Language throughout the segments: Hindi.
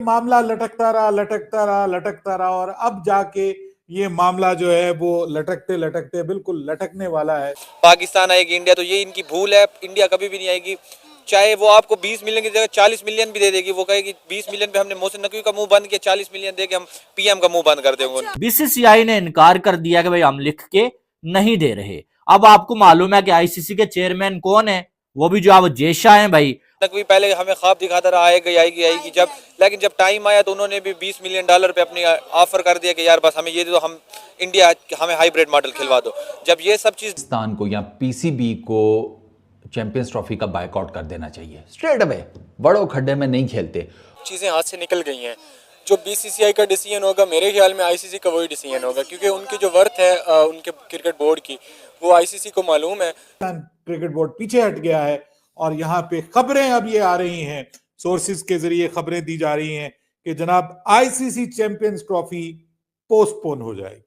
मामला लटकता रहा लटकता रहा लटकता रहा और अब जाके ये मामला जो है वो लटकते लटकते बिल्कुल लटकने वाला है। पाकिस्तान आएगी इंडिया, तो ये इनकी भूल है। इंडिया कभी भी नहीं आएगी, चाहे वो आपको 20 मिलियन की जगह 40 मिलियन भी दे देगी। वो कहेगी 20 मिलियन पे हमने मोहसिन नकवी का मुंह बंद किया, 40 मिलियन दे के हम पीएम का मुंह बंद कर देंगे। बीसीसीआई ने इनकार कर दिया कि भाई हम लिख के नहीं दे रहे। अब आपको मालूम है कि आईसीसी के चेयरमैन कौन है, वो भी जो आप जेशा हैं भाई। नकवी पहले हमें ख्वाब दिखाता रहा आएगी आएगी आएगी, लेकिन जब टाइम आया तो उन्होंने भी $20 मिलियन पे अपनी ऑफर कर दिया कि यार बस हमें ये दो, हम इंडिया हमें हाइब्रिड मॉडल खिलवा दो। जब ये सब चीज पाकिस्तान को या पीसीबी को चैंपियंस ट्रॉफी का बायकॉट कर देना चाहिए स्ट्रेट अवे। बड़ों खड्डे में नहीं खेलते। चीज़ें हाथ से निकल गई हैं। जो बीसीसीआई का डिसीजन होगा, मेरे ख्याल में आईसीसी का वही डिसीजन होगा, क्योंकि उनकी जो वर्थ है उनके क्रिकेट बोर्ड की, वो आईसीसी को मालूम है। क्रिकेट बोर्ड पीछे हट गया है और यहाँ पे खबरें अब ये आ रही हैं, सोर्सेज के जरिए खबरें दी जा रही हैं कि जनाब आईसीसी चैंपियंस ट्रॉफी पोस्टपोन हो जाएगी।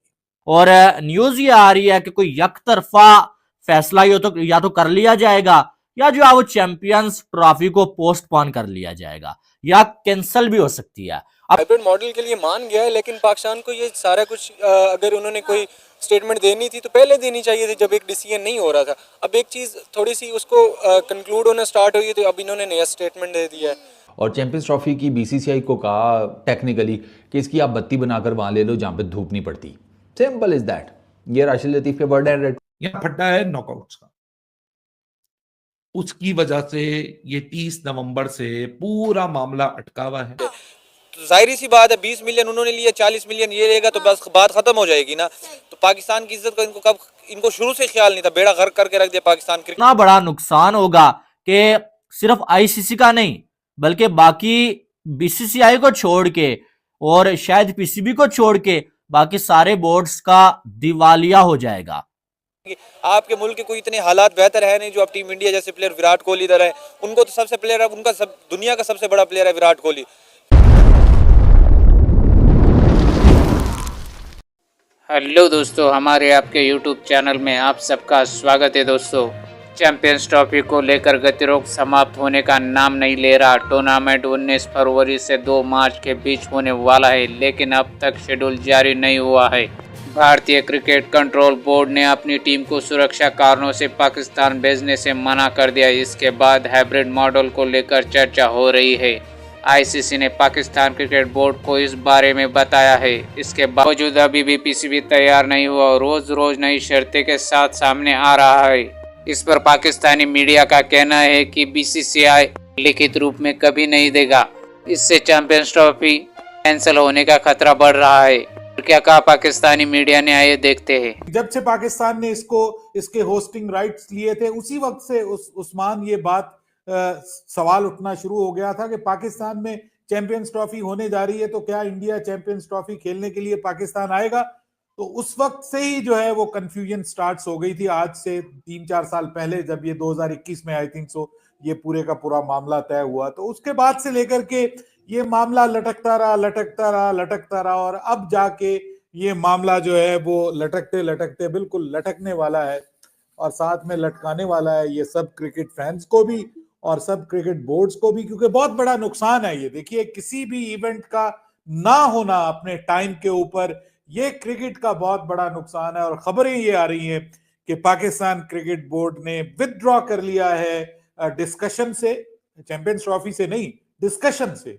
और न्यूज ये आ रही है कि कोई यकतरफा फैसला या तो कर लिया जाएगा, या जो है वो चैंपियंस ट्रॉफी को पोस्टपोन कर लिया जाएगा, या कैंसिल भी हो सकती है। हाइब्रिड मॉडल के लिए मान गया है, लेकिन पाकिस्तान को ये सारा कुछ अगर उन्होंने कोई स्टेटमेंट देनी थी तो पहले देनी चाहिए थी, जब एक डिसीजन नहीं हो रहा था। अब एक चीज़ थोड़ी सी उसको कंक्लूड होना स्टार्ट हुई, तो अब इन्होंने नया स्टेटमेंट दे दिया है। और चैंपियंस ट्रॉफी की बीसीसीआई को कहा टेक्निकली कि इसकी आप बत्ती बनाकर वहां ले लो जहां पे धूप नहीं पड़ती। Simple is that. ये राशिद लतीफ के वर्ड एंड रेड। यहाँ फट्टा है नॉकआउट्स का, उसकी वजह से ये 30 नवंबर से पूरा मामला अटका हुआ है। तो जाहिर सी बात है 20 मिलियन उन्होंने लिया, 40 मिलियन ये लेगा तो बस बात खत्म हो जाएगी ना। तो पाकिस्तान की इज्जत का इनको शुरू से ख्याल नहीं था, बेड़ा गर्क करके रख दिया पाकिस्तान क्रिकेट। इतना बड़ा नुकसान होगा कि सिर्फ आईसीसी का नहीं बल्कि बाकी बीसीसीआई को छोड़ के और शायद पीसीबी को छोड़ के बाकी सारे बोर्ड्स का दिवालिया हो जाएगा। आपके मुल्क के कोई इतने हालात बेहतर है नहीं जो अब टीम इंडिया जैसे प्लेयर विराट कोहली इधर है, उनको तो सबसे प्लेयर है, उनका दुनिया का सबसे बड़ा प्लेयर है विराट कोहली। हेलो दोस्तों, हमारे आपके YouTube चैनल में आप सबका स्वागत है। दोस्तों, चैंपियंस ट्रॉफी को लेकर गतिरोध समाप्त होने का नाम नहीं ले रहा। टूर्नामेंट 19 फरवरी से 2 मार्च के बीच होने वाला है, लेकिन अब तक शेड्यूल जारी नहीं हुआ है। भारतीय क्रिकेट कंट्रोल बोर्ड ने अपनी टीम को सुरक्षा कारणों से पाकिस्तान भेजने से मना कर दिया। इसके बाद हाइब्रिड मॉडल को लेकर चर्चा हो रही है। आईसीसी ने पाकिस्तान क्रिकेट बोर्ड को इस बारे में बताया है। इसके बावजूद अभी भी पीसीबी तैयार नहीं हुआ और रोज रोज नई शर्तें के साथ सामने आ रहा है। इस पर पाकिस्तानी मीडिया का कहना है कि बीसीसीआई लिखित रूप में कभी नहीं देगा। इससे चैंपियंस ट्रॉफी कैंसिल होने का खतरा बढ़ रहा है। क्या कहा पाकिस्तानी मीडिया ने, आइए देखते हैं। जब से पाकिस्तान ने इसके होस्टिंग राइट्स लिए थे, उसी वक्त से उस्मान ये बात सवाल उठना शुरू हो गया था कि पाकिस्तान में चैंपियंस ट्रॉफी होने जा रही है, तो क्या इंडिया चैंपियंस ट्रॉफी खेलने के लिए पाकिस्तान आएगा। तो उस वक्त से ही जो है वो कंफ्यूजन स्टार्ट हो गई थी। आज से 3-4 साल पहले जब ये 2021 में आई थिंक सो ये पूरे का पूरा मामला तय हुआ, तो उसके बाद से लेकर के ये मामला लटकता रहा लटकता रहा लटकता रहा और अब जाके ये मामला जो है वो लटकते लटकते बिल्कुल लटकने वाला है और साथ में लटकाने वाला है ये सब क्रिकेट फैंस को भी और सब क्रिकेट बोर्ड्स को भी, क्योंकि बहुत बड़ा नुकसान है ये। देखिए, किसी भी इवेंट का ना होना अपने टाइम के ऊपर, ये क्रिकेट का बहुत बड़ा नुकसान है। और खबरें ये आ रही हैं कि पाकिस्तान क्रिकेट बोर्ड ने विथड्रॉ कर लिया है डिस्कशन से, चैंपियंस ट्रॉफी से नहीं, डिस्कशन से।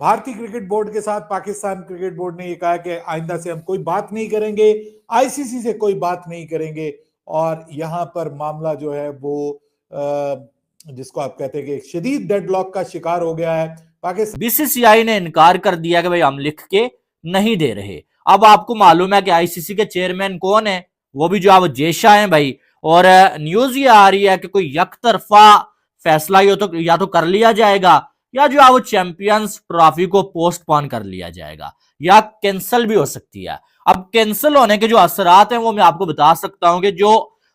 भारतीय क्रिकेट बोर्ड के साथ पाकिस्तान क्रिकेट बोर्ड ने ये कहा कि आइंदा से हम कोई बात नहीं करेंगे, आईसीसी से कोई बात नहीं करेंगे। और यहाँ पर मामला जो है वो जिसको आप कहते हैं कि शदीद डेडलॉक का शिकार हो गया है। पाकिस्तान बीसीसीआई ने इनकार कर दिया कि भाई हम लिख के नहीं दे रहे। अब आपको मालूम है कि आईसीसी के चेयरमैन कौन है, वो भी जो है वो जेशा हैं भाई। और न्यूज ये आ रही है कि कोई यकतरफा फैसला या तो कर लिया जाएगा, या जो है वो चैंपियंस ट्रॉफी को पोस्टपोन कर लिया जाएगा, या कैंसिल भी हो सकती है। अब कैंसिल होने के जो असरात हैं वो मैं आपको बता सकता हूं कि जो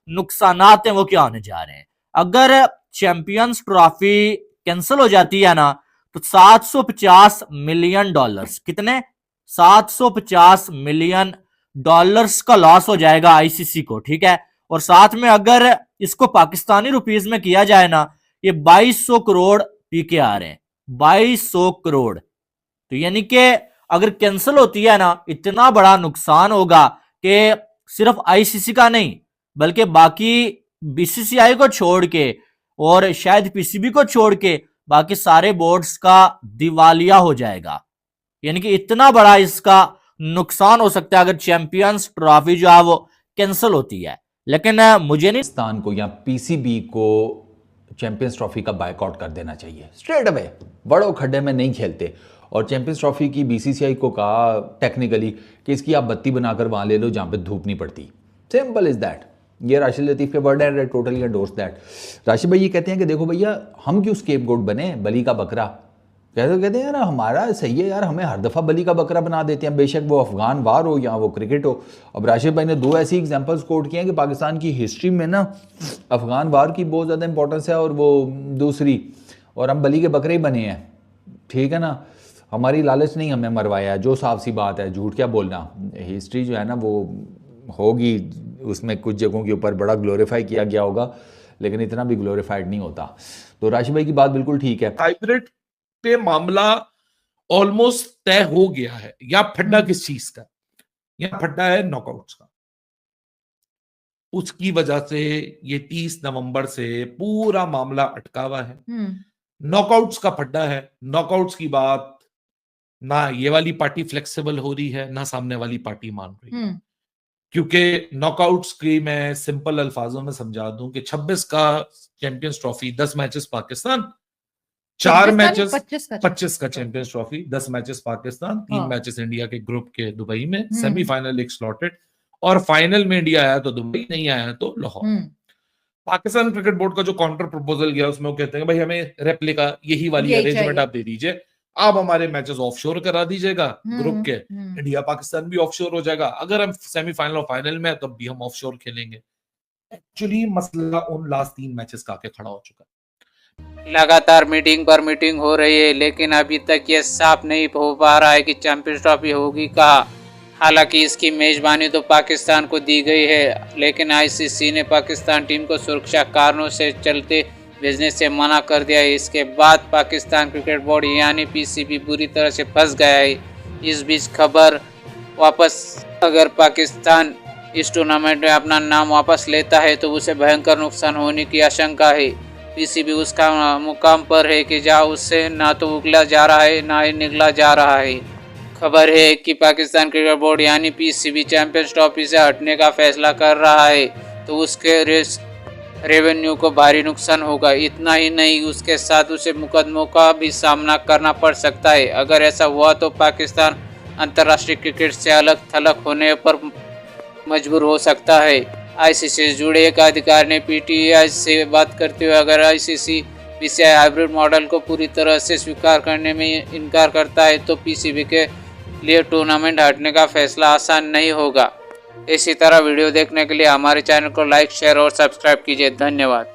नुकसानात हैं वो क्या होने जा रहे हैं। अगर चैंपियंस ट्रॉफी कैंसिल हो जाती है ना, तो $750 मिलियन, कितने, $750 मिलियन का लॉस हो जाएगा आईसीसी को, ठीक है। और साथ में अगर इसको पाकिस्तानी रुपीस में किया जाए ना, ये 2200 करोड़ पी के आ रहे हैं, 2200 करोड़। तो यानी कि अगर कैंसिल होती है ना, इतना बड़ा नुकसान होगा कि सिर्फ आईसीसी का नहीं बल्कि बाकी बीसीसीआई को छोड़ के और शायद पीसीबी को छोड़ के बाकी सारे बोर्ड्स का दिवालिया हो जाएगा। यानी कि इतना बड़ा इसका नुकसान हो सकता है अगर चैंपियंस ट्रॉफी जो है वो कैंसिल होती है। लेकिन मुझे नहीं, पाकिस्तान को या पीसीबी को चैंपियंस ट्रॉफी का बायकॉट कर देना चाहिए स्ट्रेट अवे। बड़ों खड्डे में नहीं खेलते। और चैंपियंस ट्रॉफी की बीसीसीआई को कहा टेक्निकली कि इसकी आप बत्ती बनाकर वहाँ ले लो जहाँ पे धूप नहीं पड़ती। Simple is that. ये राशिद लतीफ़ के वर्ड है, टोटली एंडोर्स दैट। राशिद भाई ये कहते हैं कि देखो भैया हम क्यों स्केपगोट बने, बली का बकरा। कहते हैं यार हमारा सही है यार, हमें हर दफ़ा बली का बकरा बना देते हैं, बेशक वो अफगान वार हो या वो क्रिकेट हो। अब राशिद भाई ने 2 ऐसी एग्जांपल्स कोट किए हैं कि पाकिस्तान की हिस्ट्री में ना अफगान वार की बहुत ज़्यादा इंपॉर्टेंस है और वो दूसरी, और हम बली के बकरे ही बने हैं। ठीक है ना, हमारी लालच नहीं हमें मरवाया है, जो साफ सी बात है, झूठ क्या बोलना। हिस्ट्री जो है ना वो होगी, उसमें कुछ जगहों के ऊपर बड़ा ग्लोरीफाई किया गया होगा लेकिन इतना भी ग्लोरीफाइड नहीं होता। तो राशिद भाई की बात बिल्कुल ठीक है। हाइब्रिड पे मामला ऑलमोस्ट तय हो गया है। या फड्डा किस चीज का, या फड्डा है नॉकआउट्स का। उसकी वजह से ये 30 नवंबर से पूरा मामला अटका हुआ है। नॉकआउट्स का फड्डा है। नॉकआउट्स की बात ना ये वाली पार्टी फ्लेक्सिबल हो रही है ना सामने वाली पार्टी मान रही है। क्योंकि नॉकआउट्स की मैं सिंपल अल्फाजों में समझा दूं कि 26 का champions trophy, 10 matches Pakistan, 4 matches 25 का champions trophy, 10 matches Pakistan, 3 matches India के ग्रुप के दुबई में, सेमीफाइनल एक स्लॉटेड, और फाइनल में इंडिया आया तो दुबई, नहीं आया तो लाहौर। पाकिस्तान क्रिकेट बोर्ड का जो काउंटर प्रपोजल गया उसमें वो कहते हैं भाई हमें रेप्लिका यही वाली अरेंजमेंट आप दे दीजिए, आप हमारे मैचेस ऑफशोर करा दीजिएगा ग्रुप के, इंडिया पाकिस्तान भी ऑफशोर हो जाएगा। अगर हम सेमीफाइनल और फाइनल में है तब भी हम ऑफशोर खेलेंगे। एक्चुअली मसला उन लास्ट 3 मैचेस का आके खड़ा हो चुका है। लगातार मीटिंग पर मीटिंग हो रही है लेकिन अभी तक ये साफ नहीं हो पा रहा है कि चैंपियंस ट्रॉफी होगी कहाँ। हालांकि इसकी मेजबानी तो पाकिस्तान को दी गई है लेकिन आईसीसी ने पाकिस्तान टीम को सुरक्षा कारणों से चलते भेजने से मना कर दिया है। इसके बाद पाकिस्तान क्रिकेट बोर्ड यानी पीसीबी बुरी तरह से फंस गया है। इस बीच खबर वापस, अगर पाकिस्तान इस टूर्नामेंट में अपना नाम वापस लेता है तो उसे भयंकर नुकसान होने की आशंका है। पीसीबी उसका मुकाम पर है कि जहां उससे ना तो उगला जा रहा है ना ही निगला जा रहा है। खबर है कि पाकिस्तान क्रिकेट बोर्ड यानी पीसीबी चैंपियंस ट्रॉफी से हटने का फैसला कर रहा है तो उसके रेवेन्यू को भारी नुकसान होगा। इतना ही नहीं, उसके साथ उसे मुकदमों का भी सामना करना पड़ सकता है। अगर ऐसा हुआ तो पाकिस्तान अंतर्राष्ट्रीय क्रिकेट से अलग थलग होने पर मजबूर हो सकता है। आईसीसी से जुड़े एक अधिकारी ने पीटीआई से बात करते हुए अगर आईसीसी बीसीसीआई हाइब्रिड मॉडल को पूरी तरह से स्वीकार करने में इनकार करता है तो पीसीबी के लिए टूर्नामेंट हटने का फैसला आसान नहीं होगा। इसी तरह वीडियो देखने के लिए हमारे चैनल को लाइक, शेयर और सब्सक्राइब कीजिए। धन्यवाद।